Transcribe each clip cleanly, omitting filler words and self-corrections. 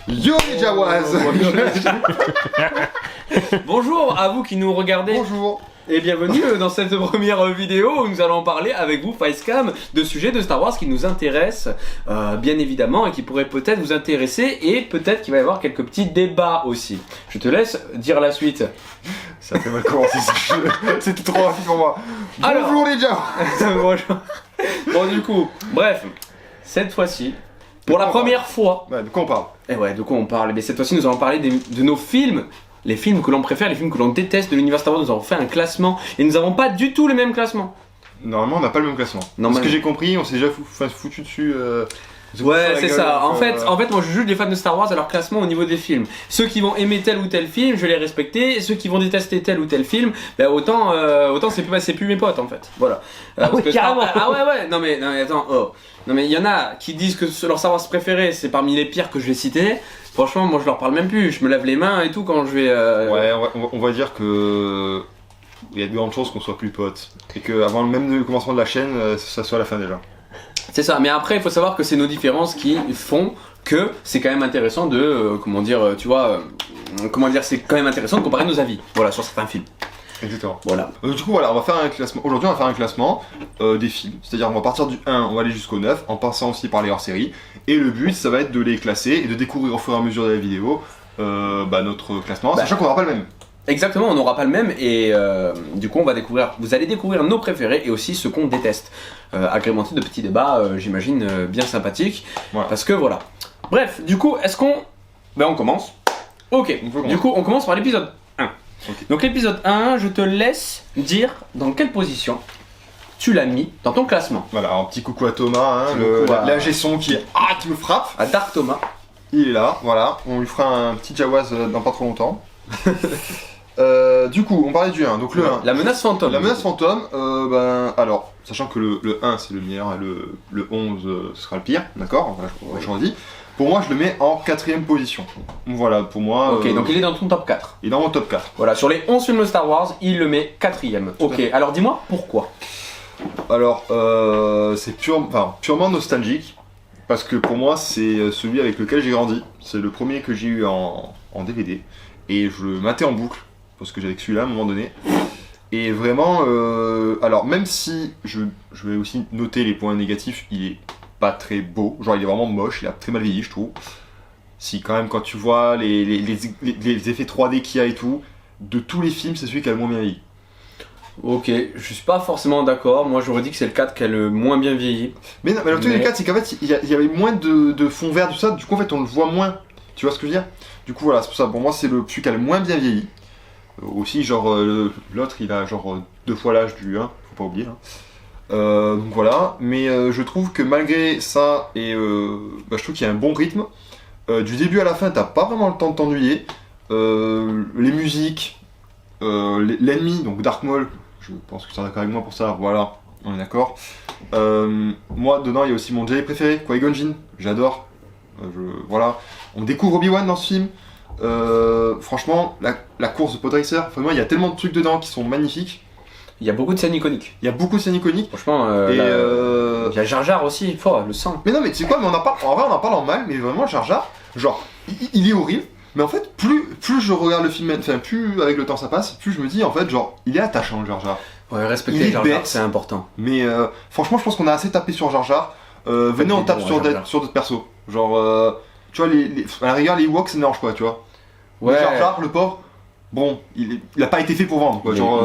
Yo les Jawas. Bonjour à vous qui nous regardez. Bonjour. Et bienvenue dans cette première vidéo où nous allons parler avec vous, Facecam, de sujets de Star Wars qui nous intéressent, bien évidemment, et qui pourraient peut-être vous intéresser, et peut-être qu'il va y avoir quelques petits débats aussi. Je te laisse dire la suite. Ça fait mal commencer ce jeu. C'était trop rapide pour moi. Alors. Bonjour les Jawas. Bonjour. Bon, du coup, bref, cette fois-ci, pour la première fois. Ouais, de quoi on parle? Et ouais, de quoi on parle? Mais cette fois-ci, nous allons parler de nos films. Les films que l'on préfère, les films que l'on déteste de l'univers Star Wars. Nous avons fait un classement et nous n'avons pas du tout le même classement. Normalement, on n'a pas le même classement. Ce que j'ai compris, on s'est déjà foutu dessus. Ouais, c'est ça. En fait, moi je juge les fans de Star Wars à leur classement au niveau des films. Ceux qui vont aimer tel ou tel film, je vais les respecter. Et ceux qui vont détester tel ou tel film, ben autant c'est plus mes potes en fait. Voilà. Carrément. Ouais. Non mais attends. Oh. Non mais il y en a qui disent que leur Star Wars préféré c'est parmi les pires que je vais citer. Franchement, moi je leur parle même plus. Je me lave les mains et tout quand je vais. Ouais, on va dire que il y a de grandes chances qu'on soit plus potes et que avant même le commencement de la chaîne, ça soit la fin déjà. C'est ça, mais après il faut savoir que c'est nos différences qui font que c'est quand même intéressant de, c'est quand même intéressant de comparer nos avis, voilà, sur certains films. Exactement. Voilà. Du coup, voilà, on va faire un classement. Aujourd'hui, on va faire un classement des films. C'est-à-dire, on va partir du 1, on va aller jusqu'au 9, en passant aussi par les hors-séries. Et le but, ça va être de les classer et de découvrir au fur et à mesure de la vidéo notre classement, sachant qu'on n'aura pas le même. Exactement, on n'aura pas le même et du coup vous allez découvrir nos préférés et aussi ceux qu'on déteste, agrémentés de petits débats, j'imagine, bien sympathiques, voilà. Parce que voilà. Bref, du coup, on commence. Ok, du coup on commence par l'épisode 1. Okay. Donc l'épisode 1, je te laisse dire dans quelle position tu l'as mis dans ton classement. Voilà, un petit coucou à Thomas, l'ingé son qui me frappe. À Dark Thomas. Il est là, voilà, on lui fera un petit Jawas dans pas trop longtemps. Du coup, on parlait du 1, donc le 1. La menace fantôme. La menace fantôme, alors, sachant que le 1 c'est le meilleur et le 11 ce sera le pire, d'accord, voilà, j'en dis. Pour moi, je le mets en 4ème position. Voilà, pour moi. Ok, donc il est dans ton top 4. Il est dans mon top 4. Voilà, sur les 11 films de Star Wars, il le met 4ème. Ok, alors dis-moi pourquoi. Alors, c'est purement nostalgique. Parce que pour moi, c'est celui avec lequel j'ai grandi. C'est le premier que j'ai eu en DVD. Et je le matais en boucle. Parce que j'avais que celui-là à un moment donné. Et vraiment, alors même si je vais aussi noter les points négatifs, il est pas très beau. Genre, il est vraiment moche. Il a très mal vieilli, je trouve. Si, quand même, quand tu vois les effets 3D qu'il y a et tout, de tous les films, c'est celui qui a le moins bien vieilli. Ok, je suis pas forcément d'accord. Moi, j'aurais dit que c'est le 4 qui a le moins bien vieilli. Mais non, mais le truc du 4, c'est qu'en fait, il y avait moins de fond vert, tout ça. Du coup, en fait, on le voit moins. Tu vois ce que je veux dire? Du coup, voilà, c'est pour ça. Pour moi, c'est celui qui a le moins bien vieilli. Aussi, genre, l'autre, il a genre 2 fois l'âge du 1. Faut pas oublier. Hein. Donc voilà. Mais je trouve que malgré ça, je trouve qu'il y a un bon rythme. Du début à la fin, t'as pas vraiment le temps de t'ennuyer. Les musiques, l'ennemi, donc Dark Maul. Je pense que tu es d'accord avec moi pour ça, voilà, on est d'accord. Moi, dedans, il y a aussi mon Jedi préféré, Qui-Gon Jinn, j'adore. Voilà, on découvre Obi-Wan dans ce film. Franchement, la course de Podracer, moi, il y a tellement de trucs dedans qui sont magnifiques. Il y a beaucoup de scènes iconiques. Franchement, il y a Jar Jar aussi, il faut le sang. Mais non, mais tu sais quoi, mais en vrai, on en parle en mal, mais vraiment, Jar Jar, genre, il est horrible. Mais en fait, plus je regarde le film, enfin plus avec le temps ça passe, plus je me dis en fait genre il est attachant Jar Jar. Ouais, respecter Jar Jar, c'est important. Mais franchement, je pense qu'on a assez tapé sur Jar Jar. Venez, on tape sur d'autres persos. Genre, tu vois, à la rigueur, les Ewoks ça ne dérange pas, tu vois. Ouais. Mais Jar Jar, le pauvre, bon, il a pas été fait pour vendre, quoi. Genre,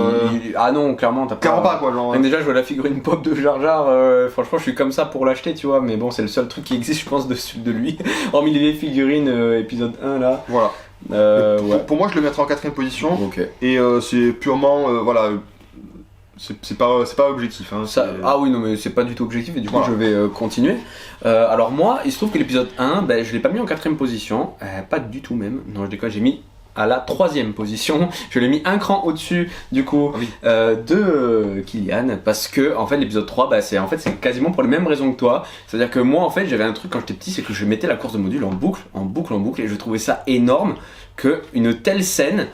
ah non, clairement, t'as pas. Clairement pas, quoi. Genre, déjà, je vois la figurine pop de Jar Jar, franchement, je suis comme ça pour l'acheter, tu vois. Mais bon, c'est le seul truc qui existe, je pense, de lui. Hormis les figurines épisode 1 là. Voilà. Ouais. Pour moi, je le mettrai en 4ème position. Okay. Et c'est purement, voilà. C'est pas objectif. Hein, ah oui, non, mais c'est pas du tout objectif, et du coup, je vais continuer. Alors, moi, il se trouve que l'épisode 1, je l'ai pas mis en 4ème position. Pas du tout, même. Non, je déconne, j'ai mis à la 3ème position. Je l'ai mis un cran au-dessus du coup de Kylian, parce que en fait l'épisode 3 c'est quasiment pour les mêmes raisons que toi. C'est-à-dire que moi en fait j'avais un truc quand j'étais petit, c'est que je mettais la course de module en boucle, et je trouvais ça énorme que une telle scène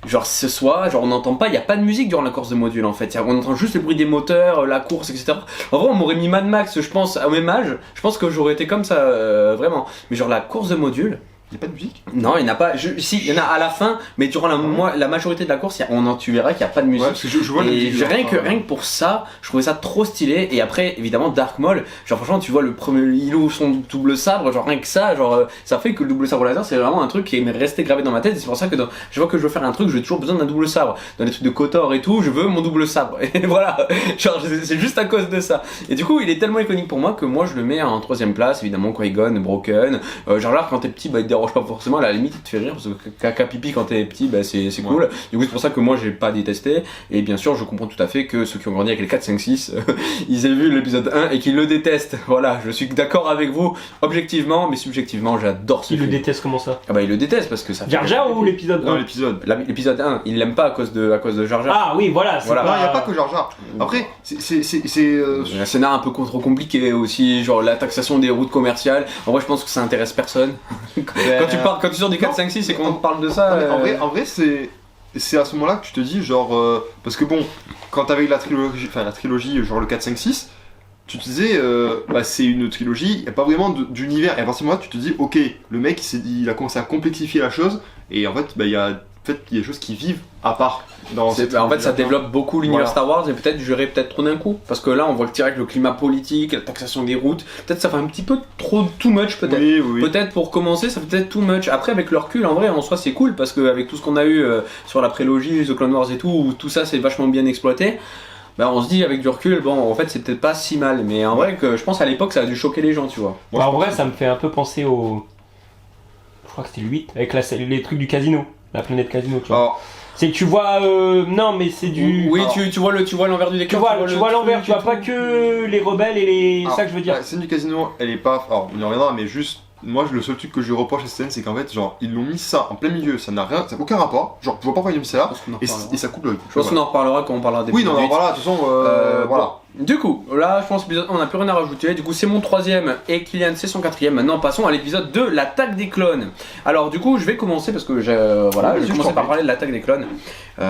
genre ce soit, genre on n'entend pas, il n'y a pas de musique durant la course de module en fait, on entend juste le bruit des moteurs, la course, etc. En vrai on m'aurait mis Mad Max, je pense, à même âge, je pense que j'aurais été comme ça, vraiment. Mais genre la course de module, Il n'y a pas de musique? Non, il n'y en a pas. Si, il y en a à la fin, mais durant la majorité de la course, tu verras qu'il n'y a pas de musique. Ouais, parce que je vois et rien que pour ça, je trouvais ça trop stylé. Et après, évidemment, Dark Maul, genre franchement, tu vois le premier, il ouvre son double sabre, genre rien que ça, genre ça fait que le double sabre laser, c'est vraiment un truc qui m'est resté gravé dans ma tête. Et c'est pour ça que je vois que je veux faire un truc, j'ai toujours besoin d'un double sabre. Dans les trucs de KOTOR et tout, je veux mon double sabre. Et voilà, genre c'est juste à cause de ça. Et du coup, il est tellement iconique pour moi que moi je le mets en 3ème place. Évidemment, Qui-Gon, Broken. Genre là, quand t'es petit, bah il te dérange pas forcément. À la limite, il te fait rire parce que caca pipi quand t'es petit, bah c'est cool. Du coup, c'est pour ça que moi j'ai pas détesté. Et bien sûr, je comprends tout à fait que ceux qui ont grandi avec les 4, 5, 6, ils aient vu l'épisode 1 et qu'ils le détestent. Voilà, je suis d'accord avec vous, objectivement, mais subjectivement, j'adore ce film. Il le déteste comment ça? Ah bah il le déteste parce que ça. Jar Jar ou l'épisode 1? Non, l'épisode. L'épisode 1, il l'aime pas à cause de Jar Jar. Ah oui, voilà. Voilà. Non, il n'y a pas que Jar Jar. Après, Il y a un scénar un peu trop compliqué aussi, genre la taxation des routes commerciales. En vrai, je pense que ça intéresse personne. Quand tu sors du 4, 5, 6 et qu'on parle de ça. En vrai, c'est à ce moment-là que tu te dis, genre. Parce que bon, quand t'avais la trilogie, genre le 4, 5, 6, tu te disais, bah, c'est une trilogie, il n'y a pas vraiment d'univers. Et à partir de là, tu te dis, ok, le mec, il a commencé à complexifier la chose, et en fait, bah, il y a des choses qui vivent à part. En fait, ça développe beaucoup l'univers Star Wars et peut-être j'aurais trop d'un coup. Parce que là, on voit que direct le climat politique, la taxation des routes, peut-être ça fait un petit peu trop too much peut-être. Oui. Peut-être pour commencer, ça fait peut-être too much. Après, avec le recul, en vrai, en soi, c'est cool parce qu'avec tout ce qu'on a eu sur la prélogie, The Clone Wars et tout, où tout ça c'est vachement bien exploité. Bah on se dit avec du recul, bon en fait c'est peut-être pas si mal, mais en vrai que je pense à l'époque ça a dû choquer les gens, tu vois. Moi, en vrai ça me fait un peu penser au... Je crois que c'était le 8, avec les trucs du casino, la planète casino, tu vois. Alors, c'est que tu vois... Non mais c'est du... Oui, tu vois l'envers du décor. Tu vois l'envers, tu vois pas que les rebelles et les... C'est ça que je veux dire. La scène du casino, elle est pas... Alors on y reviendra, mais juste... Moi, le seul truc que je reproche à cette scène, c'est qu'en fait, genre, ils l'ont mis ça en plein milieu, ça n'a aucun rapport. Genre, tu vois pas pourquoi ils ont mis ça là, et ça coupe l'œil. Je pense qu'on en reparlera quand on parlera des Oui, non, voilà, de toute façon, voilà. Du coup, là, je pense qu'on n'a plus rien à rajouter. Du coup, c'est mon 3ème et Kylian, c'est son 4ème. Maintenant, passons à l'épisode 2, l'attaque des clones. Alors, du coup, je vais commencer parce que je vais commencer par parler de l'attaque des clones.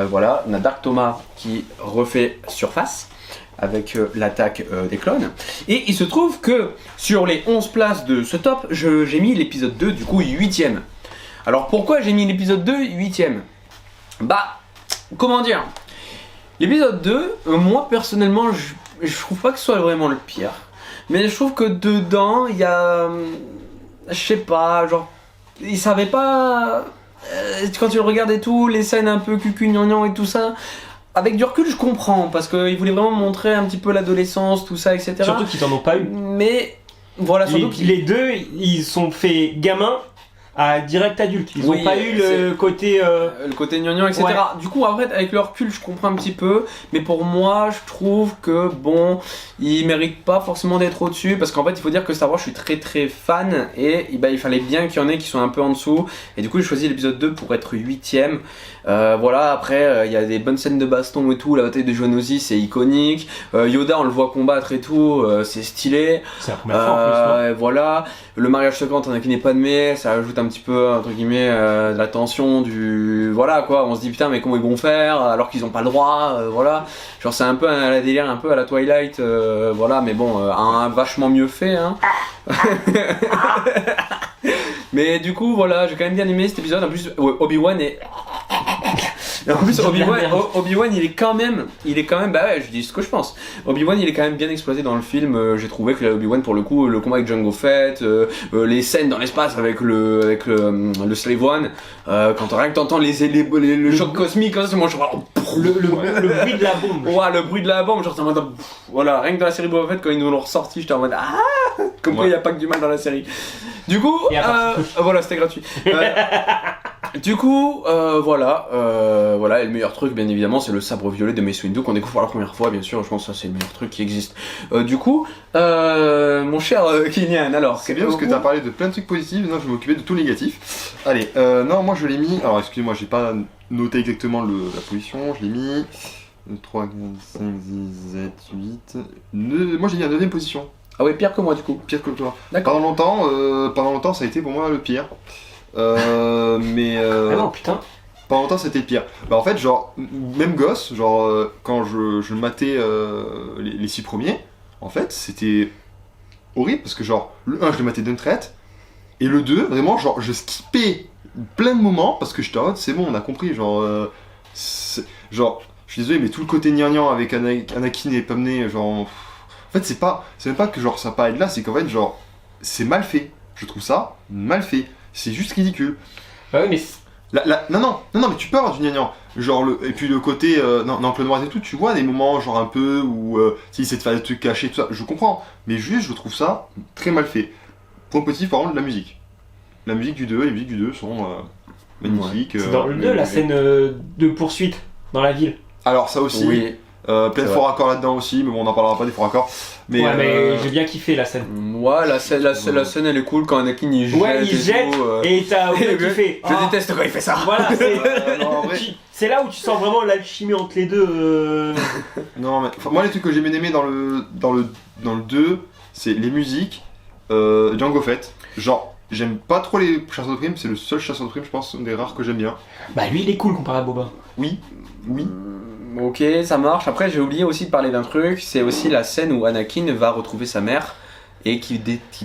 Voilà, on a Dark Thomas qui refait surface avec l'attaque des clones. Et il se trouve que sur les 11 places de ce top, j'ai mis l'épisode 2, du coup 8ème. Alors pourquoi j'ai mis l'épisode 2 8ème? Bah, comment dire? L'épisode 2, moi personnellement, je trouve pas que ce soit vraiment le pire. Mais je trouve que dedans, il y a... je sais pas, genre... Il savait pas... quand tu le regardes et tout, les scènes un peu cucu-gnangnan et tout ça... Avec du recul, je comprends, parce qu'ils voulaient vraiment montrer un petit peu l'adolescence, tout ça, etc. Surtout qu'ils t'en ont pas eu. Mais voilà, surtout les deux, ils sont fait gamins à direct adulte. Ils ont pas eu le côté... le côté gnangnan, etc. Ouais. Du coup, après, avec le recul, je comprends un petit peu. Mais pour moi, je trouve que, bon, ils méritent pas forcément d'être au-dessus. Parce qu'en fait, il faut dire que Star Wars, je suis très très fan. Et bah, il fallait bien qu'il y en ait qui sont un peu en dessous. Et du coup, j'ai choisi l'épisode 2 pour être 8ème. Voilà, après, il y a des bonnes scènes de baston et tout. La bataille de Geonosis, c'est iconique. Yoda, on le voit combattre et tout. C'est stylé. C'est la première fois en plus, non? Voilà. Le mariage secret entre Anakin et Padmé, ça ajoute un petit peu, entre guillemets, de la tension, voilà quoi, on se dit putain mais comment ils vont faire alors qu'ils ont pas le droit, voilà. Genre c'est un peu un délire un peu à la Twilight, voilà, mais bon, un vachement mieux fait, hein. Mais du coup voilà, j'ai quand même bien aimé cet épisode, en plus Obi-Wan est... En plus Obi-Wan il est quand même, bah ouais je dis ce que je pense. Obi-Wan il est quand même bien exploité dans le film, j'ai trouvé que Obi-Wan pour le coup, le combat avec Jango Fett, les scènes dans l'espace avec le Slave One, quand rien que t'entends le choc cosmique, hein, c'est moi je le bruit de la bombe. Ouais, le bruit de la bombe, genre t'es en mode voilà, rien que dans la série Boba Fett quand ils nous l'ont ressorti, j'étais en mode comme quoi il y a pas que du mal dans la série. Du coup, voilà, c'était gratuit. Du coup, voilà, et le meilleur truc, bien évidemment, c'est le sabre violet de Mace Windu qu'on découvre pour la première fois, bien sûr. Je pense que ça, c'est le meilleur truc qui existe. Du coup, mon cher Kylian, alors. C'est bien parce que t'as parlé de plein de trucs positifs, maintenant je vais m'occuper de tout négatif. Allez, non, moi je l'ai mis. Alors, excusez-moi, j'ai pas noté exactement la position. Je l'ai mis 3, 4, 5, 6, 7, 8. Moi j'ai mis la 9ème position. Ah ouais, pire que moi du coup. Pire que toi. D'accord. Pendant longtemps, ça a été pour moi le pire. Ah non, putain. Pendant longtemps, c'était le pire. Bah, en fait, genre, même gosse, genre, quand je matais les 6 premiers, en fait, c'était horrible parce que, genre, le 1, je le matais d'une traite, Et le 2, vraiment, genre, je skippais plein de moments parce que j'étais en mode, c'est bon, on a compris, genre, genre, je suis désolé, mais tout le côté gnangnan avec Anakin et Padmé, genre, en fait, c'est même pas que genre ça paraît de là, c'est qu'en fait, genre, c'est mal fait. Je trouve ça mal fait. C'est juste ridicule. Bah oui, mais Non, mais tu peux avoir du gnangnan. Genre, et puis le côté, dans Clone Wars et tout, tu vois des moments, genre un peu, où, s'ils essaient de faire des trucs cachés, tout ça, je comprends. Mais juste, je trouve ça très mal fait. Point positif, par contre, la musique. La musique du 2, les musiques du 2 sont magnifiques. c'est dans le 2, la scène de poursuite dans la ville. Alors, ça aussi. Oui. Plein de faux raccords là-dedans aussi, mais bon, on n'en parlera pas des faux raccords. Mais, Ouais, mais j'ai bien kiffé la scène. Ouais, la scène elle est cool quand Anakin il jette. Ouais, il jette tout, et t'as Obi qui fait. Je déteste quand il fait ça. Voilà, non, en vrai. c'est là où tu sens vraiment l'alchimie entre les deux. Non, mais enfin, moi, les trucs que j'ai bien aimé dans le 2, c'est les musiques, Django Fett. Genre, j'aime pas trop les chasseurs de primes, c'est le seul chasseur de primes, je pense, un des rares que j'aime bien. Bah lui il est cool comparé à Boba. Oui. Ok, ça marche. Après, j'ai oublié aussi de parler d'un truc. C'est aussi la scène où Anakin va retrouver sa mère et qui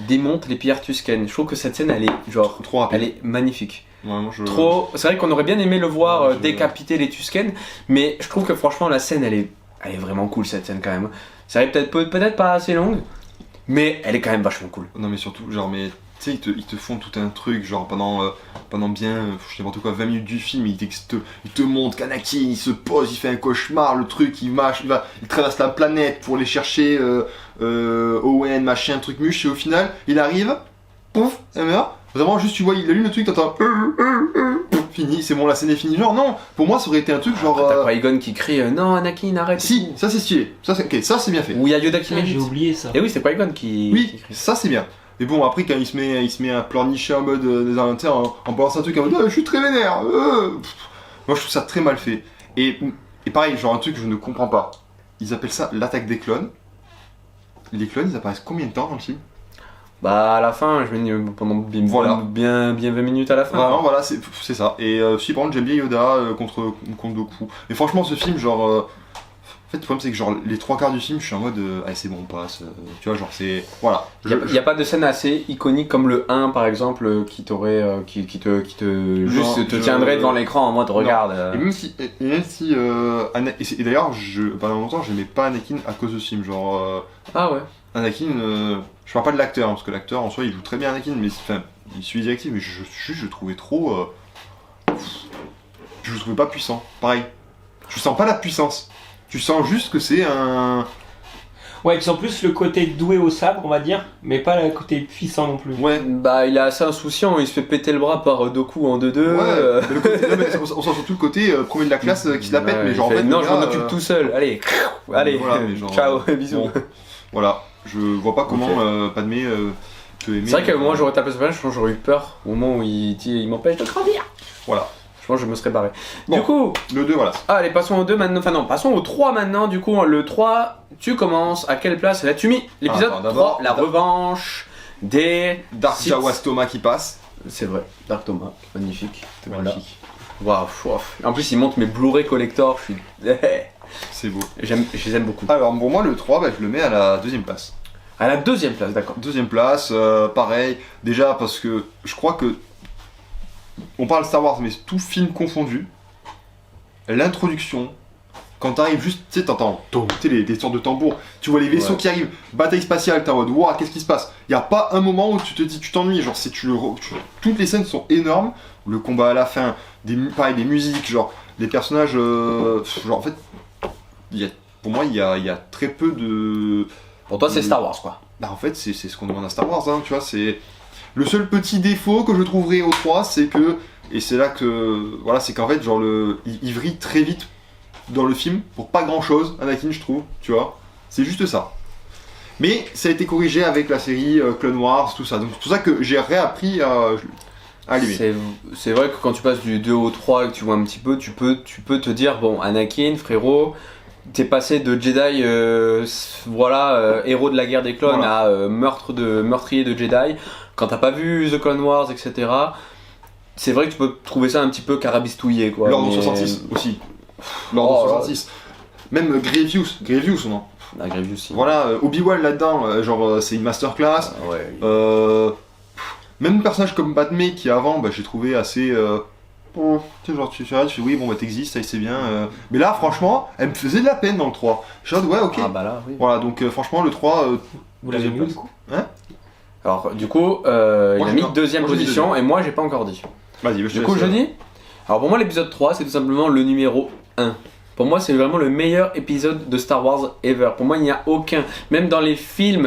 démonte les pierres Tusken. Je trouve que cette scène, elle est genre, Trop rapide. elle est magnifique. Ouais, moi, Trop. C'est vrai qu'on aurait bien aimé le voir Ouais, décapiter les Tusken, mais je trouve que franchement, la scène, elle est vraiment cool cette scène quand même. Ça va peut-être pas assez longue, mais elle est quand même vachement cool. Non, mais surtout, genre, mais tu sais, ils te font tout un truc, genre pendant bien, je sais n'importe quoi, 20 minutes du film, ils te montrent qu'Anakin, il se pose, il fait un cauchemar, le truc, il traverse la planète pour aller chercher Owen, machin, truc muche, et au final, il arrive, pouf, il meurt. Vraiment, juste tu vois, il allume le truc, t'entends, fini, c'est bon, la scène est finie. Genre, non, pour moi, ça aurait été un truc genre. T'as Qui-Gon qui crie non, Anakin, arrête. Si, ça c'est stylé, ok, ça c'est bien fait. Ou il y a Yoda qui J'ai médite. oublié ça. Et oui, c'est Qui-Gon qui Oui, crie. ça c'est bien. Mais bon, après, quand il se met à pleurnicher en mode en balançant un truc en mode je suis très vénère. Moi, je trouve ça très mal fait. Et pareil, genre un truc que je ne comprends pas. Ils appellent ça l'attaque des clones. Les clones, ils apparaissent combien de temps dans le film? Bah à la fin, je vais dire pendant Voilà. bien 20 minutes à la fin. Vraiment, voilà, c'est ça. Et si par contre, j'aime bien Yoda contre Dooku. Mais franchement, ce film, genre. En fait, le problème, c'est que genre les 3 quarts du film, je suis en mode allez, c'est bon, on passe. Tu vois, genre, c'est. Voilà. Il y a pas de scène assez iconique comme le 1 par exemple qui t'aurait qui te tiendrait devant l'écran en mode regarde. Et même si et d'ailleurs, pendant longtemps, j'aimais pas Anakin à cause de ce film. Genre, Ah ouais. Anakin, je parle pas de l'acteur, hein, parce que l'acteur en soi, il joue très bien Anakin, mais enfin, il suit les directives, mais je le trouvais trop. Je le trouvais pas puissant. Pareil. Tu sens pas la puissance. Tu sens juste que c'est un. Ouais, tu sens plus le côté doué au sabre, on va dire, mais pas le côté puissant non plus. Ouais. Bah il est assez insouciant, il se fait péter le bras par Dooku en 2-2. Ouais, mais le côté- non, mais on sent surtout le côté premier de la classe qui se la pète, Ouais, mais il genre en fait, fait. non, le je m'en gars, occupe tout seul. Allez, voilà, mais genre, ciao, bisous. bon, voilà, je vois pas comment Padmé peut aimer. C'est vrai qu'à un moment j'aurais tapé ce personnage, je pense que j'aurais eu peur au moment où il m'empêche de grandir. Voilà. Je pense que je me serais barré. Bon. Du coup, Le 2, voilà. allez, passons au 2 maintenant. Enfin non, passons au 3 maintenant. Du coup, le 3, tu commences. À quelle place l'as-tu mis? L'épisode Attends, d'abord, 3, la revanche des Dark Sith. Jawas Thomas qui passe. C'est vrai, Dark Thomas, magnifique. C'est Voilà. magnifique. Waouh, en plus, il monte mes Blu-ray collector. Je suis. C'est beau. Je les aime beaucoup. Alors pour moi, le 3, je le mets à la 2ème place. À la 2ème place, d'accord. 2ème place, pareil. Déjà parce que je crois que. On parle Star Wars, mais tout film confondu. L'introduction. Quand t'arrives juste, tu sais, t'entends des sortes de tambours, tu vois les vaisseaux qui arrivent, bataille spatiale, t'es en mode waouh, qu'est-ce qui se passe? Y a pas un moment où tu te dis tu t'ennuies, genre toutes les scènes sont énormes, le combat à la fin, pareil, des musiques, genre les personnages, genre en fait, pour moi il y a très peu de. Pour toi, c'est Star Wars, quoi. Bah en fait c'est ce qu'on demande à Star Wars, hein, tu vois, c'est le seul petit défaut que je trouverais au 3, c'est que, et c'est là que, voilà, c'est qu'en fait genre il vrille très vite dans le film pour pas grand chose, Anakin, je trouve, tu vois, c'est juste ça. Mais ça a été corrigé avec la série Clone Wars, tout ça, donc c'est pour ça que j'ai réappris à l'aimer. C'est vrai que quand tu passes du 2 au 3 et que tu vois un petit peu, tu peux te dire, bon, Anakin, frérot, t'es passé de Jedi, héros de la guerre des clones, Voilà. à meurtrier de Jedi. Quand t'as pas vu The Clone Wars, etc., c'est vrai que tu peux trouver ça un petit peu carabistouillé, quoi. L'ordre mais- 66 aussi. L'ordre Oh, 66. Même Grievous, non. La Grievous aussi. Voilà, Obi-Wan là-dedans, c'est une masterclass. Ouais. Même un personnage comme Padmé qui avant, j'ai trouvé assez. Oh, tu sais, genre tu regardes, tu fais oui, bon, t'existes, ça c'est bien. Mais là, franchement, elle me faisait de la peine dans le 3. Je suis en mode, ouais, ok. Ah bah là, oui. Voilà, donc franchement, le 3. Vous l'avez mis où du coup? Alors, du coup, il Moi, a j'ai mis pas- deuxième moi, j'ai mis position et moi, j'ai pas encore dit. Vas-y, Du coup, je dis. Alors, pour moi, l'épisode 3, c'est tout simplement le numéro 1. Pour moi, c'est vraiment le meilleur épisode de Star Wars ever. Pour moi, il n'y a aucun. Même dans les films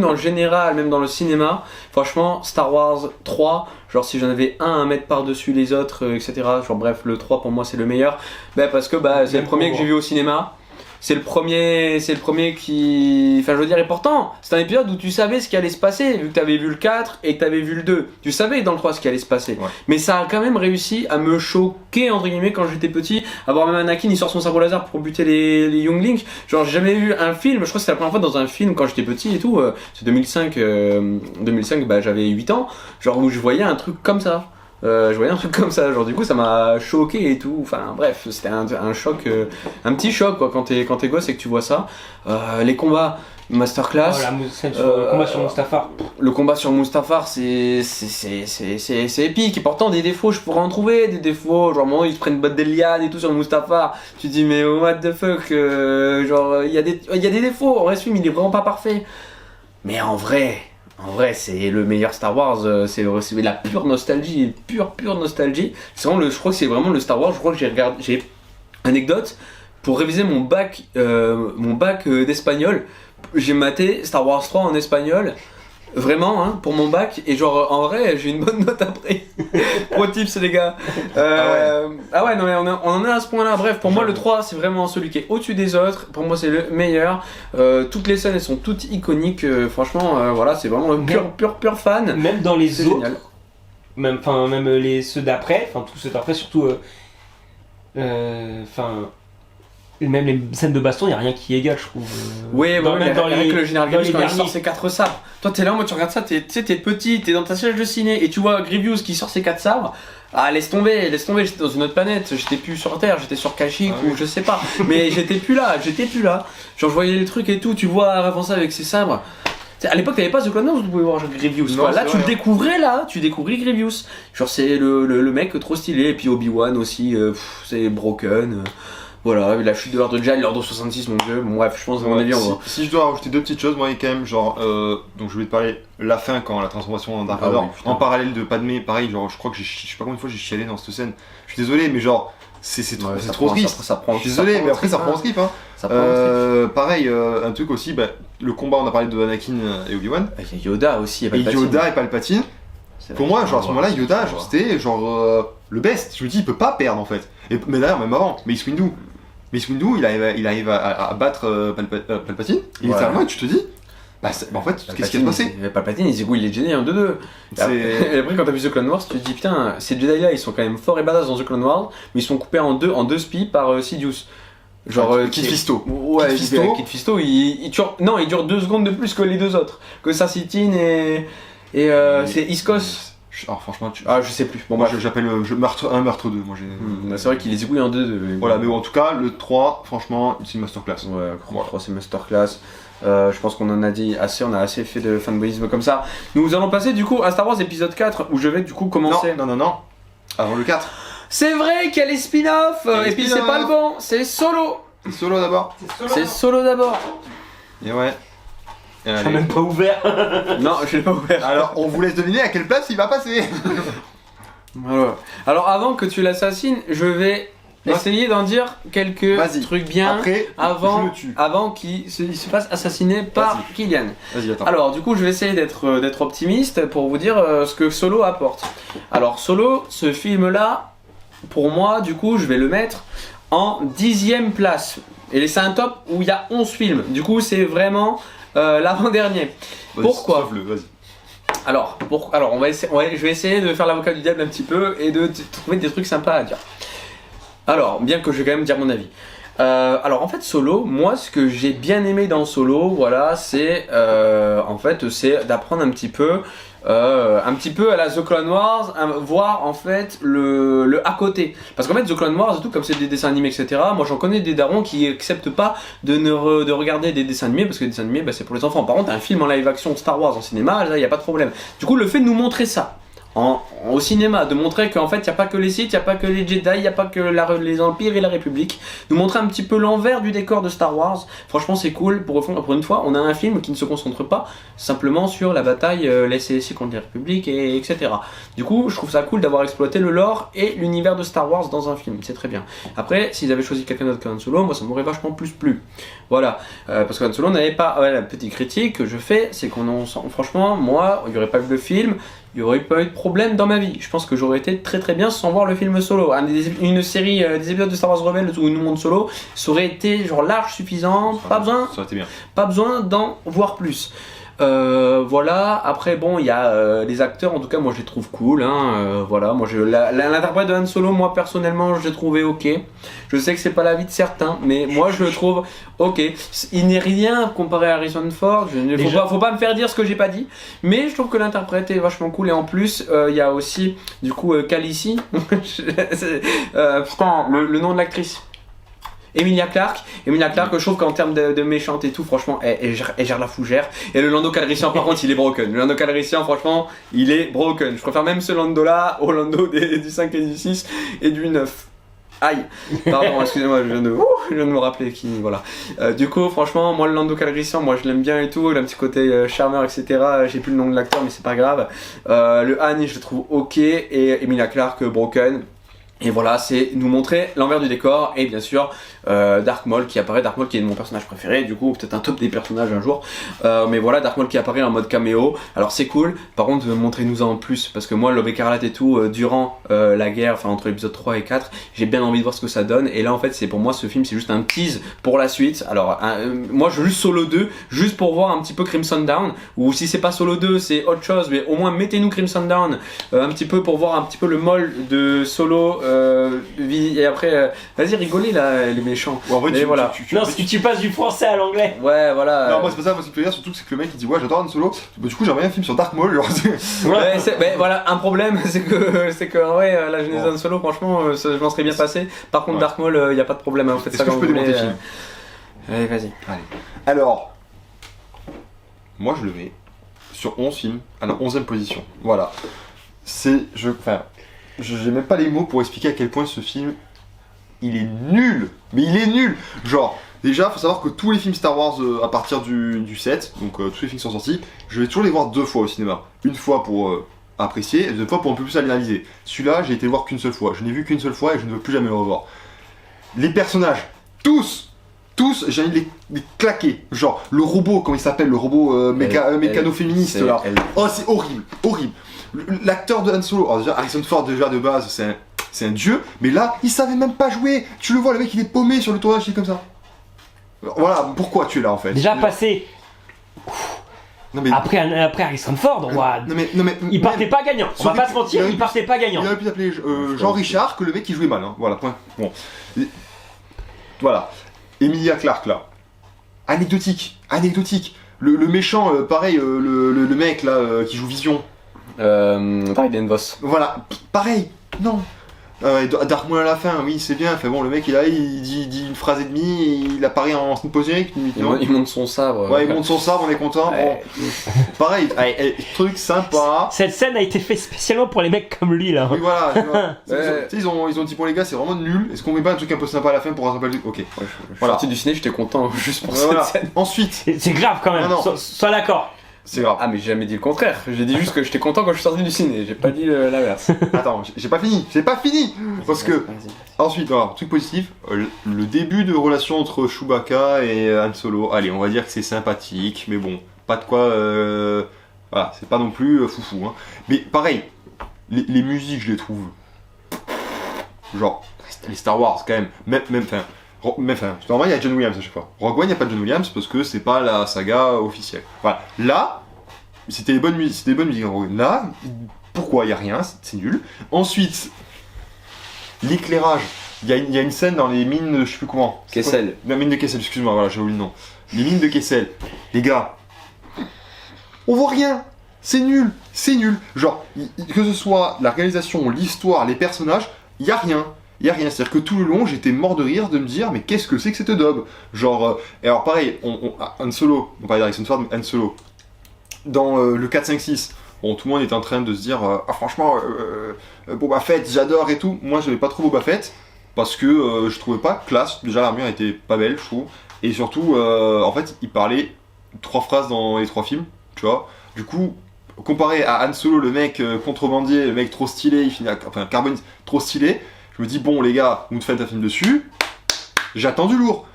en général, même dans le cinéma, franchement, Star Wars 3, genre si j'en avais un à mettre par-dessus les autres, etc. Genre bref, le 3 pour moi c'est le meilleur. Parce que c'est le premier que j'ai vu au cinéma. C'est le premier qui. Enfin, je veux dire, et pourtant, c'est un épisode où tu savais ce qui allait se passer, vu que tu avais vu le 4 et que tu avais vu le 2. Tu savais dans le 3 ce qui allait se passer. Ouais. Mais ça a quand même réussi à me choquer, entre guillemets, quand j'étais petit. Avoir même Anakin, il sort son sabre laser pour buter les Younglings. Genre, j'ai jamais vu un film, je crois que c'était la première fois dans un film quand j'étais petit et tout. C'est 2005, 2005 j'avais 8 ans. Genre, où je voyais un truc comme ça. Genre du coup ça m'a choqué et tout, enfin bref, c'était un choc, un petit choc quoi quand t'es gosse et que tu vois ça. Les combats, masterclass. Le combat sur Mustafar. Le combat sur Mustafar c'est épique, et pourtant des défauts je pourrais en trouver, des défauts, genre moi ils se prennent des lianes et tout sur Mustafar, tu te dis mais what the fuck, genre il y a des défauts, en vrai ce film il est vraiment pas parfait, mais en vrai c'est le meilleur Star Wars, c'est la pure nostalgie, pure nostalgie. C'est vraiment je crois que c'est vraiment le Star Wars. Je crois que j'ai anecdote, pour réviser mon bac d'espagnol, j'ai maté Star Wars 3 en espagnol. Vraiment, hein, pour mon bac, et genre en vrai j'ai une bonne note après. Pro tips les gars. Ah ouais, non mais on en est à ce point là. Bref, pour moi le 3 c'est vraiment celui qui est au-dessus des autres. Pour moi c'est le meilleur. Toutes les scènes elles sont toutes iconiques. Franchement, voilà, c'est vraiment le pur fan. Même dans les C'est autres, génial. même ceux d'après, tous ceux d'après surtout. Même les scènes de baston, il n'y a rien qui égale, je trouve. Oui, même dans avec le général dans Grievous les quand il sort derniers. ses 4 sabres. Toi t'es là, moi tu regardes ça, t'es petit, t'es dans ta salle de ciné et tu vois Grievous qui sort ses 4 sabres. Ah laisse tomber, j'étais dans une autre planète, j'étais plus sur Terre, j'étais sur Kashyyyk ou je sais pas. Mais j'étais plus là. Genre je voyais les trucs et tout, tu vois avancer avec ses sabres. À l'époque, t'avais pas The Clone Wars où tu pouvais voir Grievous. Non, Là, c'est tu le vrai. découvrais tu découvrais Grievous. Genre, c'est le mec trop stylé. Et puis Obi-Wan aussi, c'est broken. Voilà, la chute de l'ordre de Jedi, l'ordre 66, mon dieu. Bon, bref, je pense, à mon avis, on va. Si je dois rajouter deux petites choses, moi, il y a quand même, genre, donc je voulais te parler la fin quand la transformation en Dark Vador, oui, putain. en parallèle de Padmé, pareil, genre, je crois que je sais pas combien de fois j'ai chialé dans cette scène. Je suis désolé, mais genre, c'est trop triste. Ça prend. Je suis désolé, mais après ça prend au trip, hein. Ça prend au trip. Pareil, un truc aussi, le combat, on a parlé de Anakin et Obi-Wan, Il y a Yoda aussi, il y a et Palpatine. Yoda et Palpatine. C'est Pour vrai. moi, genre, à ce moment-là, Yoda, genre, c'était genre le best. Je me dis, il peut pas perdre en fait. Mais d'ailleurs, même avant, Mace Windu. Mace Windu, il arrive à battre Palpatine. Et Ouais. littéralement, tu te dis, en fait, qu'est-ce qui va se passer? Palpatine, il dit oui, il est Jedi en 2-2. C'est- Et après, quand t'as vu The Clone Wars, tu te dis putain, ces Jedi là ils sont quand même forts et badass dans The Clone Wars, mais ils sont coupés en deux spies par Sidious. Genre Kit Fisto. Ouais, Kit Fisto. Kit Fisto, il dure 2 secondes de plus que les deux autres. Que Sarsitine et c'est Iskos. Alors franchement, Ah, je sais plus. Bon, moi bref. j'appelle meurtre 2. Moi, j'ai... C'est vrai qu'il est zigouillé en 2-2. Voilà, mais bon, en tout cas, le 3, franchement, c'est une masterclass. Ouais, je crois que c'est masterclass. Je pense qu'on en a dit assez, on a assez fait de fanboyisme comme ça. Nous allons passer du coup à Star Wars épisode 4 où je vais du coup commencer. Non. Avant le 4. C'est vrai qu'il y a les spin-offs, Il y a les et puis c'est spin-offs. pas le bon, c'est Solo. C'est Solo d'abord. C'est Solo d'abord. Et ouais. Et J'ai allez. même pas ouvert. Non, je l'ai pas ouvert. Alors, on vous laisse deviner à quelle place il va passer. Voilà. Alors avant que tu l'assassines, je vais Ouais. essayer d'en dire quelques Vas-y. trucs bien Après, je avant, le tue. qu'il se fasse assassiner par Vas-y. Kylian. Vas-y, attends. Alors du coup je vais essayer d'être optimiste pour vous dire ce que Solo apporte. Alors Solo, ce film là, pour moi du coup je vais le mettre en 10e place. Et c'est un top où il y a 11 films. Du coup c'est vraiment l'avant-dernier. Vas-y, pourquoi sauve-le, vas-y. Alors je vais essayer de faire l'avocat du diable un petit peu et de trouver des trucs sympas à dire. Alors, bien que je vais quand même dire mon avis. Alors en fait Solo, moi ce que j'ai bien aimé dans Solo, voilà, c'est en fait c'est d'apprendre un petit peu un petit peu à la The Clone Wars, voir en fait le à côté. Parce qu'en fait The Clone Wars et tout, comme c'est des dessins animés etc, moi j'en connais des darons qui acceptent pas de regarder des dessins animés parce que les dessins animés c'est pour les enfants. Par contre un film en live action Star Wars en cinéma, là il n'y a pas de problème. Du coup le fait de nous montrer ça au cinéma, de montrer qu'en fait il n'y a pas que les Sith, il n'y a pas que les Jedi, il n'y a pas que les Empires et la République, nous montrer un petit peu l'envers du décor de Star Wars, franchement c'est cool. Pour une fois on a un film qui ne se concentre pas simplement sur la bataille les CSI contre la République etc. Du coup je trouve ça cool d'avoir exploité le lore et l'univers de Star Wars dans un film, c'est très bien. Après s'ils avaient choisi quelqu'un d'autre qu'Han Solo, moi ça m'aurait vachement plus plu, voilà, parce qu'Han Solo n'avait pas, la petite critique que je fais c'est franchement moi il n'y aurait pas eu le film, il n'y aurait pas eu de problème dans ma vie. Je pense que j'aurais été très très bien sans voir le film Solo. Une série, des épisodes de Star Wars Rebels où ils nous montrent Solo, ça aurait été genre large, suffisant, pas besoin d'en voir plus. Voilà, après bon il y a les acteurs, en tout cas moi je les trouve cool hein, voilà, moi l'interprète de Han Solo, moi personnellement je l'ai trouvé ok, je sais que c'est pas l'avis de certains mais moi je le trouve ok, il n'est rien comparé à Harrison Ford, faut pas me faire dire ce que j'ai pas dit, mais je trouve que l'interprète est vachement cool et en plus il y a aussi du coup Khaleesi putain le nom de l'actrice, Emilia Clarke, je trouve qu'en termes de méchante et tout, franchement, elle gère la fougère. Et le Lando Calrissian, par contre, il est broken. Le Lando Calrissian, franchement, il est broken. Je préfère même ce Lando là au Lando du 5 et du 6 et du 9. Aïe, pardon, excusez-moi, je viens de me rappeler qui, voilà. Du coup, franchement, moi le Lando Calrissian, moi je l'aime bien et tout, il a un petit côté charmeur, etc. J'ai plus le nom de l'acteur, mais c'est pas grave. Le Annie, je le trouve ok, et Emilia Clarke, broken. Et voilà, c'est nous montrer l'envers du décor et bien sûr Darth Maul qui apparaît, Darth Maul qui est mon personnage préféré, du coup peut-être un top des personnages un jour, mais voilà, Darth Maul qui apparaît en mode caméo, alors c'est cool, par contre montrez-nous en plus, parce que moi l'Aube écarlate et tout, durant la guerre, enfin entre l'épisode 3 et 4, j'ai bien envie de voir ce que ça donne, et là en fait c'est pour moi ce film c'est juste un tease pour la suite. Alors moi je veux juste Solo 2, juste pour voir un petit peu Crimson Dawn, ou si c'est pas Solo 2 c'est autre chose, mais au moins mettez-nous Crimson Dawn, un petit peu pour voir un petit peu le Maul de Solo, et après vas-y rigolez là les méchants. Ouais, en vrai, voilà. Non, si tu passes du français à l'anglais. Ouais voilà. Non moi c'est pas ça, moi ce qui me fait rire surtout c'est que le mec il dit ouais j'adore Han Solo, bah, du coup j'aimerais un film sur Darth Maul genre, ouais, voilà un problème c'est que en vrai la genèse Han Solo franchement je m'en serais bien passé. Par contre Darth Maul y a pas de problème, en fait ça que je peux démonter film. Allez vas-y. Allez. Alors moi je le mets sur 11 films à la 11e position. Voilà. J'ai même pas les mots pour expliquer à quel point ce film il est nul, mais il est nul. Genre, déjà, faut savoir que tous les films Star Wars à partir du 7, donc tous les films qui sont sortis, je vais toujours les voir 2 fois au cinéma. Une fois pour apprécier, et 2 fois pour un peu plus analyser. Celui-là, j'ai été le voir qu'une seule fois. Je n'ai vu qu'une seule fois et je ne veux plus jamais le revoir. Les personnages, tous, j'ai envie de les claquer. Genre, le robot, comment il s'appelle, le robot mécano-féministe là. Oh, c'est horrible, horrible. L'acteur de Han Solo, alors déjà Harrison Ford déjà de base c'est un dieu, mais là il savait même pas jouer. Tu le vois, le mec il est paumé sur le tournage, il est comme ça. Voilà, pourquoi tu es là en fait. Déjà passé. Non, mais... Après Harrison Ford, non, mais il partait pas gagnant. On va pas se mentir, il partait pas gagnant. Il aurait pu s'appeler Jean Richard que le mec qui jouait mal. Hein. Voilà, point. Bon. Voilà. Emilia Clarke là. Anecdotique. Le méchant, pareil, le mec là qui joue Vision. Raiden Voss. Voilà, pareil, non. Dark Maul à la fin, oui, c'est bien. Enfin bon, le mec il dit une phrase et demie, et il apparaît en symposique. Il monte son sabre. Ouais, il monte son sabre, on est content. Ouais. Bon. Pareil, truc sympa. Cette scène a été faite spécialement pour les mecs comme lui là. Oui, voilà. Ils ont dit, bon les gars, c'est vraiment nul. Est-ce qu'on met pas un truc un peu sympa à la fin pour rattraper le truc? Ok. Ouais, je suis sorti du ciné, j'étais content juste pour voilà. cette scène. Ensuite. C'est grave quand même, non. sois d'accord. C'est grave. Ah mais j'ai jamais dit le contraire, j'ai dit juste que j'étais content quand je suis sorti du ciné, j'ai pas dit l'inverse. Attends, j'ai pas fini. Parce que ensuite, voilà, truc positif, le début de relation entre Chewbacca et Han Solo. Allez, on va dire que c'est sympathique, mais bon, pas de quoi. Voilà, c'est pas non plus foufou. Hein. Mais pareil, les musiques, je les trouve. Genre, les Star Wars quand même. Normalement il y a John Williams à chaque fois. Rogue One, il n'y a pas de John Williams parce que c'est pas la saga officielle. Voilà. Là, c'était des bonnes musiques en Rogue One. Là, pourquoi il n'y a rien, c'est nul. Ensuite, l'éclairage. Il y a une scène dans les mines de je sais plus comment. Kessel. La mine de Kessel, excuse-moi, voilà, j'ai oublié le nom. Les mines de Kessel. Les gars, on voit rien. C'est nul. c'est nul. Genre, que ce soit la réalisation, l'histoire, les personnages, y a rien. Y a rien, c'est-à-dire que tout le long j'étais mort de rire de me dire mais qu'est-ce que c'est que cette daube. Genre, et alors pareil, Han Solo, on parlait d'Harrison Ford, mais Han Solo, dans le 4, 5, 6, bon tout le monde était en train de se dire ah franchement Boba Fett j'adore et tout, moi j'avais pas trop Boba Fett, parce que je trouvais pas classe, déjà l'armure était pas belle je trouve, et surtout en fait il parlait 3 phrases dans les 3 films, tu vois, du coup comparé à Han Solo, le mec contrebandier, le mec trop stylé, il finit enfin Carbone trop stylé. Je me dis, bon les gars, vous me faites un film dessus, j'attends du lourd.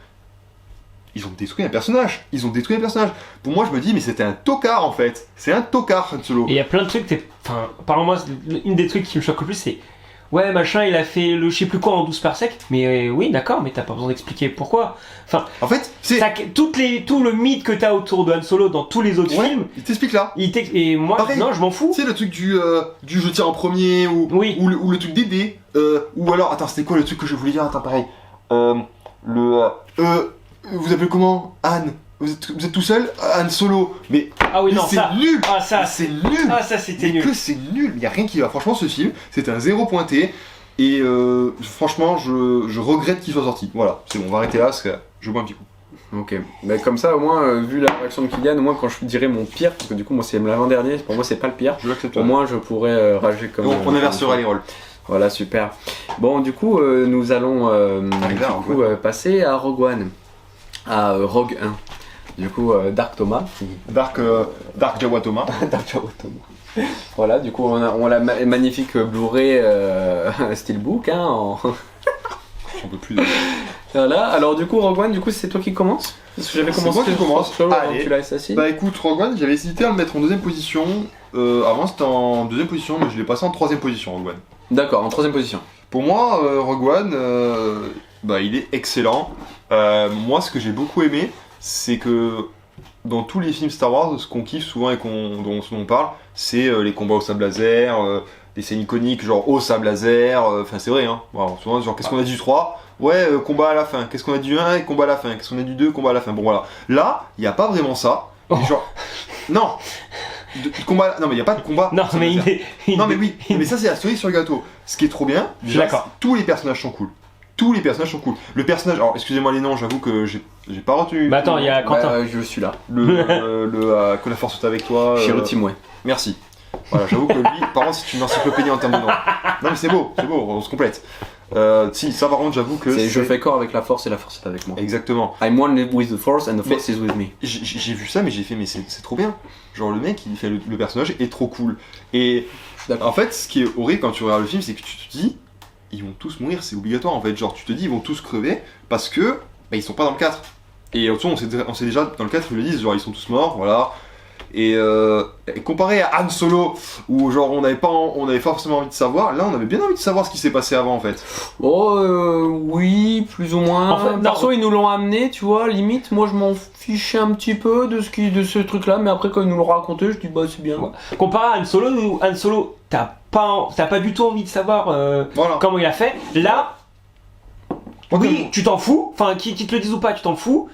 Ils ont détruit un personnage. Pour moi, je me dis, mais c'était un tocard en fait. C'est un tocard, Han Solo. Et il y a plein de trucs, enfin, apparemment, moi, une des trucs qui me choque le plus, c'est ouais, machin, il a fait le je sais plus quoi en 12 parsec. Mais oui, d'accord, mais t'as pas besoin d'expliquer pourquoi. Enfin, en fait, c'est. Tout le mythe que t'as autour de Han Solo dans tous les autres films. Il t'explique là. Et moi, pareil, non, je m'en fous. C'est le truc du je tire en premier, ou le truc des dés. Ou alors, attends, c'était quoi le truc que je voulais dire? Attends, pareil. Vous appelez comment? Anne. Vous êtes tout seul? Han Solo. Mais, ah oui, mais non, c'est ça. nul. Ah, ça. C'est nul. Ah, ça, c'était nul. Que c'est nul. Il y a rien qui va. Franchement, ce film, c'est un 0 pointé. Et franchement, je regrette qu'il soit sorti. Voilà, c'est bon, on va arrêter là parce que je bois un petit coup. Ok, mais comme ça au moins, vu la réaction de Kylian, au moins quand je dirais mon pire, parce que du coup moi c'est l'avant-dernier, pour moi c'est pas le pire, Je l'accepte. au moins je pourrais rager comme... Donc on inversera les rôles. Voilà, super. Bon, du coup nous allons passer à Rogue One, à Rogue 1. Du coup, Dark Thomas. Dark Jawa Thomas. Dark Jawa Thomas. Voilà, du coup on a la magnifique Blu-ray Steelbook, hein, J'en peux plus. Voilà, alors du coup Rogue One, du coup c'est toi qui commence? Parce que j'avais commencé. C'est moi qui commence. Allez. Tu l'as assassiné. Bah écoute, Rogue One, j'avais hésité à le mettre en deuxième position. Avant c'était en deuxième position, mais je l'ai passé en troisième position, Rogue One. D'accord, en troisième position. Pour moi, Rogue One, bah, il est excellent. Moi, ce que j'ai beaucoup aimé, c'est que dans tous les films Star Wars, ce qu'on kiffe souvent et dont on parle, c'est les combats au sable laser, des scènes iconiques genre au sable laser, enfin c'est vrai, hein. Bon, souvent, genre qu'est-ce qu'on a dit du 3 ? Ouais, combat à la fin. Qu'est-ce qu'on a dit du 1 ? Combat à la fin. Qu'est-ce qu'on a dit du 2 ? Combat à la fin. Bon voilà. Là, il n'y a pas vraiment ça. Oh. Genre, non. Combat. Non mais il n'y a pas de combat. Non mais Non mais oui. Mais ça c'est la cerise sur le gâteau. Ce qui est trop bien. Je suis d'accord. Tous les personnages sont cool. Le personnage, alors excusez-moi les noms, j'avoue que j'ai pas retenu. Bah attends, il y a Quentin. Je suis là. Que la force soit avec toi. Chirutimwe. Merci. Voilà, j'avoue que lui, par contre, c'est une encyclopédie en termes de noms. Non mais c'est beau, on se complète. Si, ça par contre, j'avoue que je fais corps avec la force et la force est avec moi. Exactement. I'm one with the force and the force is with me. J'ai vu ça, mais j'ai fait, mais c'est trop bien. Genre le mec, il fait le personnage est trop cool. Et en fait, ce qui est horrible quand tu regardes le film, c'est que tu te dis, ils vont tous mourir, c'est obligatoire en fait. Genre tu te dis, ils vont tous crever parce que bah, ils sont pas dans le 4. Et en tout cas, on sait déjà dans le 4, ils le disent, genre ils sont tous morts, voilà. Et comparé à Han Solo, où genre on avait forcément envie de savoir, là on avait bien envie de savoir ce qui s'est passé avant en fait. Oh oui, plus ou moins. En fait, perso ils nous l'ont amené, tu vois, limite moi je m'en fichais un petit peu de ce truc là, mais après quand ils nous l'ont raconté, je dis bah c'est bien. Comparé à Han Solo, t'as pas du tout envie de savoir Voilà. comment il a fait. Là, Okay. oui, tu t'en fous, enfin qu'ils te le disent ou pas, tu t'en fous,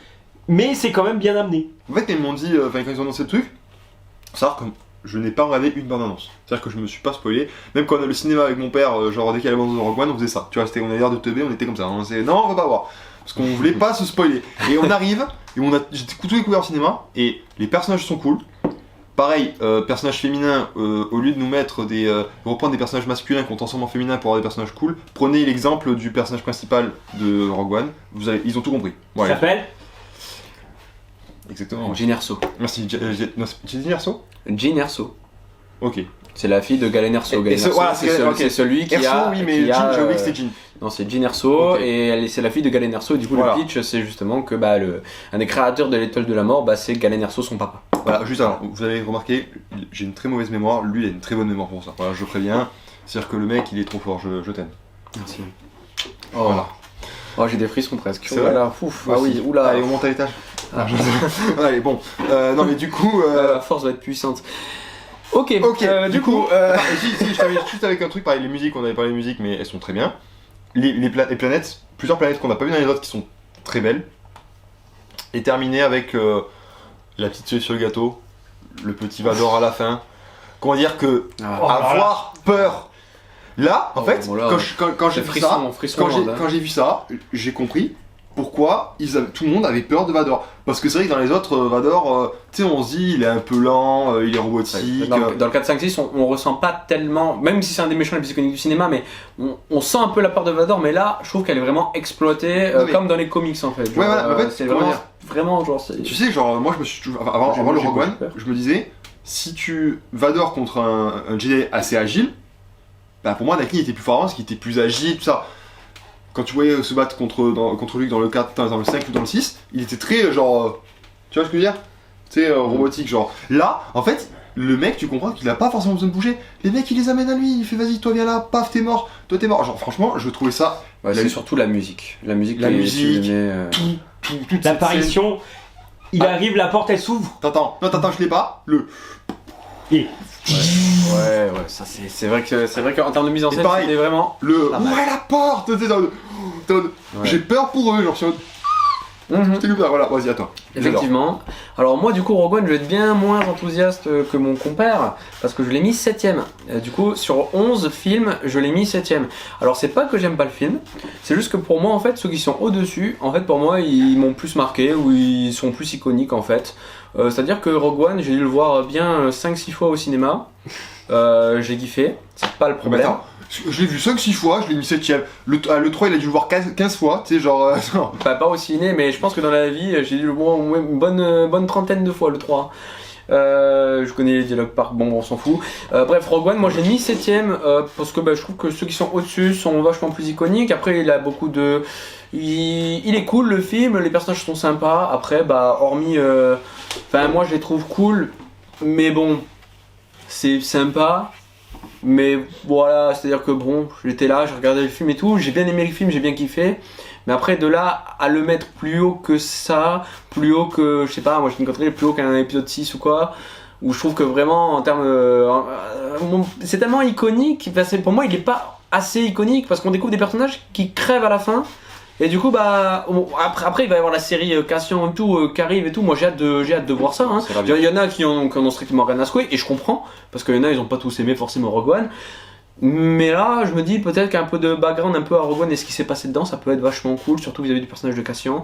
mais c'est quand même bien amené. En fait, quand ils m'ont dit, quand ils ont annoncé le truc, savoir comme je n'ai pas regardé une bande-annonce. C'est-à-dire que je me suis pas spoilé. Même quand on allait au cinéma avec mon père, genre dès qu'il y avait la bande de Rogue One, on faisait ça. Tu vois, on avait l'air de teubé, on était comme ça. On disait non, on va pas voir. Parce qu'on voulait pas se spoiler. Et on arrive, et j'ai tout découvert au cinéma, et les personnages sont cool. Pareil, personnages féminins, au lieu de nous mettre reprendre des personnages masculins qui ont transformé en féminin pour avoir des personnages cool, prenez l'exemple du personnage principal de Rogue One. Ils ont tout compris. Ça s'appelle Exactement. Jyn Erso. Merci. J'ai dit Erso ? Jyn Erso. Ok. C'est la fille de Galen Erso. Galen Erso, voilà, c'est celui qui Erso, a. oui, mais qui a, j'ai oublié que c'était Jyn. Non, c'est Jyn Erso, Okay. et c'est la fille de Galen Erso, et du coup voilà. le pitch c'est justement que un des créateurs de l'étoile de la mort, c'est Galen Erso, son papa. Voilà, juste alors, vous avez remarqué, j'ai une très mauvaise mémoire, lui il a une très bonne mémoire pour ça. Voilà, je préviens, c'est-à-dire que le mec il est trop fort, je t'aime. Merci. Oh. Voilà. Oh, j'ai des frissons presque. C'est vrai. Là, ouf, ah oui, oula. Allez, on monte à l'étage. Ah. Allez, bon. Non mais du coup... La force va être puissante. Ok, du coup... si, je t'avais juste avec un truc, pareil, les musiques, on avait parlé de musique, mais elles sont très bien. Les planètes, plusieurs planètes qu'on n'a pas vues dans les autres qui sont très belles. Et terminé avec la petite cerise sur le gâteau, le petit Vador à la fin. comment dire que Ah. Oh là là. avoir peur. Là, en Oh, fait, voilà. quand j'ai vu Frisson, ça, frisson, quand j'ai vu ça, j'ai compris pourquoi tout le monde avait peur de Vador. Parce que c'est vrai que dans les autres, Vador, tu sais, on se dit, il est un peu lent, il est robotique. Dans le 4, 5, 6, on ressent pas tellement, même si c'est un des méchants les plus iconiques du cinéma, mais on sent un peu la peur de Vador, mais là, je trouve qu'elle est vraiment exploitée, Non, mais- comme dans les comics en fait. Genre, Ouais, voilà, en fait, c'est comment vraiment, dire vraiment, genre, c'est. Tu sais, genre, moi, je me suis toujours, avant le j'ai Rogue One, peur. je me disais, si tu Vador contre un Jedi assez agile, bah pour moi, Anakin était plus fort parce qu'il était plus agile, tout ça. Quand tu voyais se battre contre Luke dans le 4, dans le 5 ou dans le 6, il était très genre. Tu vois ce que je veux dire? Tu sais, robotique, genre. Là, en fait, le mec, tu comprends qu'il a pas forcément besoin de bouger. Les mecs, il les amène à lui, il fait vas-y, toi viens là, paf, t'es mort, toi t'es mort. Genre, franchement, je trouvais ça. Ouais, c'est surtout la musique. La musique, La qui est musique, filmée, toute cette L'apparition, il Ah. arrive, la porte elle s'ouvre. scène- Attends, je l'ai pas. Et Ouais, ça c'est vrai qu'en termes de mise en Et scène, pareil. c'était vraiment. Le. Ah, bah. Ouais, la porte! Tu sais, dans le- Ouais. J'ai peur pour eux, genre, je suis en mode, Mhm. j'étais comme ça, voilà, vas-y, à toi. Effectivement. Alors moi du coup Rogue One je vais être bien moins enthousiaste que mon compère parce que je l'ai mis 7ème. Du coup sur 11 films je l'ai mis 7ème. Alors c'est pas que j'aime pas le film, c'est juste que pour moi en fait ceux qui sont au-dessus, en fait pour moi ils m'ont plus marqué ou ils sont plus iconiques en fait. C'est-à-dire que Rogue One j'ai dû le voir bien 5-6 fois au cinéma. J'ai kiffé, c'est pas le Mais problème. attends, je l'ai vu 5-6 fois, je l'ai mis 7ème. Le 3, il a dû le voir 15 fois, tu sais, genre. Non. Pas au ciné, mais je pense que dans la vie, j'ai dû le voir au moins une bonne trentaine de fois, le 3. Je connais les dialogues par... Bon, on s'en fout. Bref, Rogue One, moi j'ai mis 7ème parce que je trouve que ceux qui sont au-dessus sont vachement plus iconiques. Après, il a beaucoup de... Il est cool le film, les personnages sont sympas. Après, hormis... Enfin, moi je les trouve cool, mais bon, c'est sympa. Mais voilà, c'est-à-dire que bon, j'étais là, j'ai regardé le film et tout, j'ai bien aimé le film, j'ai bien kiffé. Mais après, de là à le mettre plus haut que ça, plus haut que, je sais pas, moi je me coterais plus haut qu'un épisode 6 ou quoi, où je trouve que vraiment, en termes. C'est tellement iconique, pour moi il est pas assez iconique parce qu'on découvre des personnages qui crèvent à la fin. Et du coup, après il va y avoir la série Cassian et tout qui arrive et tout. Moi j'ai hâte de voir ça. Hein. C'est ravi. Il y en a qui en ont strictement rien à secouer et je comprends parce qu'il y en a ils ont pas tous aimé forcément Rogue One. Mais là, je me dis peut-être qu'un peu de background un peu à Rogue One et ce qui s'est passé dedans, ça peut être vachement cool, surtout vis-à-vis du personnage de Cassian.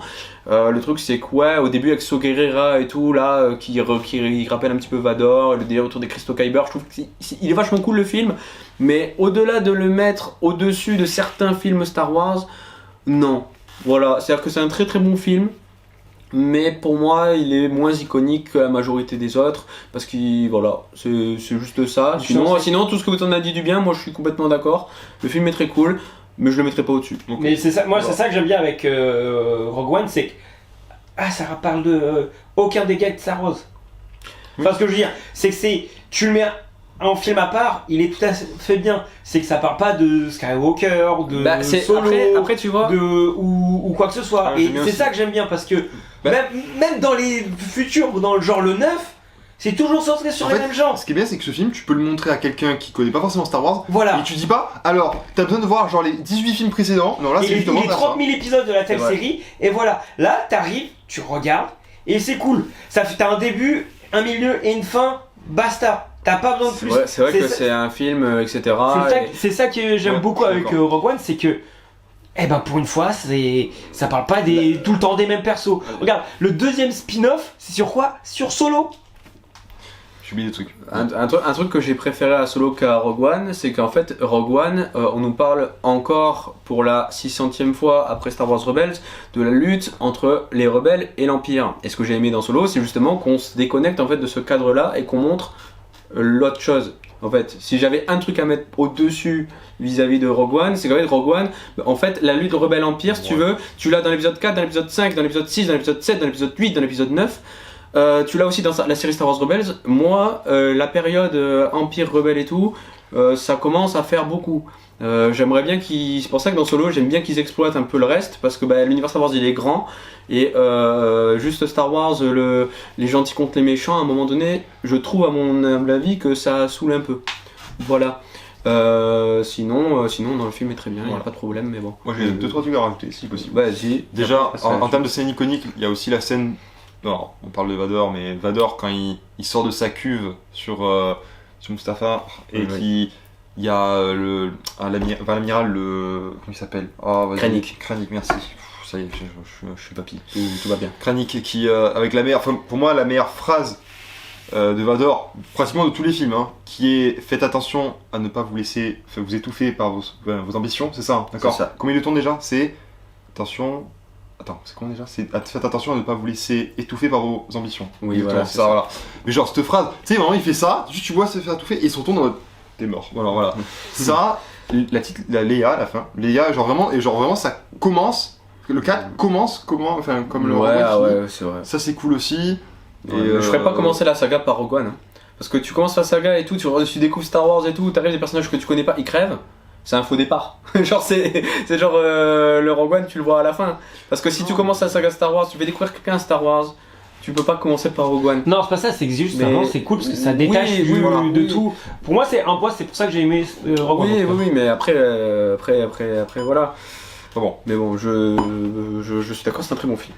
Le truc c'est que ouais, au début avec So Guerrera et tout là, qui rappelle un petit peu Vador, le délire autour des cristaux Kyber, je trouve qu'il est vachement cool le film. Mais au-delà de le mettre au-dessus de certains films Star Wars, non. Voilà, c'est-à-dire que c'est un très très bon film. Mais pour moi, il est moins iconique que la majorité des autres parce que voilà, c'est juste ça. Sinon, tout ce que vous en avez dit du bien, moi je suis complètement d'accord. Le film est très cool, mais je le mettrai pas au-dessus. Donc, mais c'est ça, moi voilà. c'est ça que j'aime bien avec Rogue One, c'est que ça parle de aucun des gars de Star Wars. Enfin, ce que je veux dire, c'est que tu le mets en film à part, il est tout à fait bien. C'est que ça parle pas de Skywalker, de Solo, après tu vois. ou quoi que ce soit. Ouais, Et j'aime bien c'est aussi. ça que j'aime bien parce que Bah- même dans les futurs, ou dans le genre le 9, c'est toujours centré sur En les fait, mêmes genres. Ce qui est bien, c'est que ce film, tu peux le montrer à quelqu'un qui connaît pas forcément Star Wars. Voilà. Et tu dis pas, alors, t'as besoin de voir genre les 18 films précédents. Non, là, Et c'est les justement ça. 30 000 épisodes de la telle C'est vrai. série, et voilà. Là, t'arrives, tu regardes, et c'est cool. T'as un début, un milieu et une fin, basta. T'as pas besoin de plus. C'est vrai que ça- c'est un film, etc. C'est ça que j'aime Ouais, beaucoup je suis avec d'accord. Rogue One, c'est que, pour une fois, ça parle pas tout le temps des mêmes persos. Regarde, le deuxième spin-off, c'est sur quoi? Sur Solo. J'ai oublié des trucs. Un truc que j'ai préféré à Solo qu'à Rogue One, c'est qu'en fait, Rogue One, on nous parle encore pour la 600e fois après Star Wars Rebels de la lutte entre les rebelles et l'Empire. Et ce que j'ai aimé dans Solo, c'est justement qu'on se déconnecte en fait de ce cadre-là et qu'on montre l'autre chose. En fait, si j'avais un truc à mettre au-dessus vis-à-vis de Rogue One, c'est qu'en fait Rogue One, en fait, la lutte rebelle-empire, si tu veux, tu l'as dans l'épisode 4, dans l'épisode 5, dans l'épisode 6, dans l'épisode 7, dans l'épisode 8, dans l'épisode 9. Tu l'as aussi dans la série Star Wars Rebels. Moi, la période Empire Rebelle et tout, ça commence à faire beaucoup. J'aimerais bien c'est pour ça que dans Solo, j'aime bien qu'ils exploitent un peu le reste parce que l'univers Star Wars il est grand et juste Star Wars, les gentils contre les méchants, à un moment donné, je trouve à mon humble avis que ça saoule un peu. Voilà. Sinon, dans le film est très bien, il n'y a Voilà. pas de problème, mais bon. Moi, j'ai 2-3 trucs à rajouter, si possible. Vas-y. Déjà, Après, en termes de scène iconique, il y a aussi la scène. Non, on parle de Vador, mais Vador, quand il sort de sa cuve sur Mustafar, et Oui. qui. Il y a l'amiral, comment il s'appelle? Oh, vas-y. Krennic, merci. Ça y est, je suis papy. Tout va bien. Krennic qui, avec la meilleure, enfin, pour moi, la meilleure phrase de Vador, pratiquement de tous les films, hein, qui est faites attention à ne pas vous laisser vous étouffer par vos ambitions, c'est ça, hein, d'accord? C'est ça. Comment il le tourne déjà? C'est attention. Attends, c'est comment déjà? Faites attention à ne pas vous laisser étouffer par vos ambitions. Oui, Il voilà, tourne c'est ça. voilà. Mais genre, cette phrase, tu sais, vraiment, il fait ça, juste tu vois se faire étouffer et il se retourne en mode t'es mort. Voilà. Ça, la Léa à la fin. Léa, genre vraiment, ça commence. Le 4 commence comme le Ouais, Rogue One finit. c'est vrai. Ça, c'est cool aussi. Ouais, mais je ferais pas commencer la saga par Rogue One. Hein. Parce que tu commences la saga et tout, tu découvres Star Wars et tout, t'arrives des personnages que tu connais pas, ils crèvent. C'est un faux départ. Genre c'est genre le Rogue One, tu le vois à la fin. Parce que si tu commences la saga Star Wars, tu veux découvrir quelqu'un à Star Wars, tu peux pas commencer par Rogue One. Non, c'est pas ça, c'est que justement, c'est cool parce que ça détache de tout. Pour moi, c'est pour ça que j'ai aimé Rogue One. Oui, mais après, voilà. Bon. Mais bon, je suis d'accord, c'est un très bon film.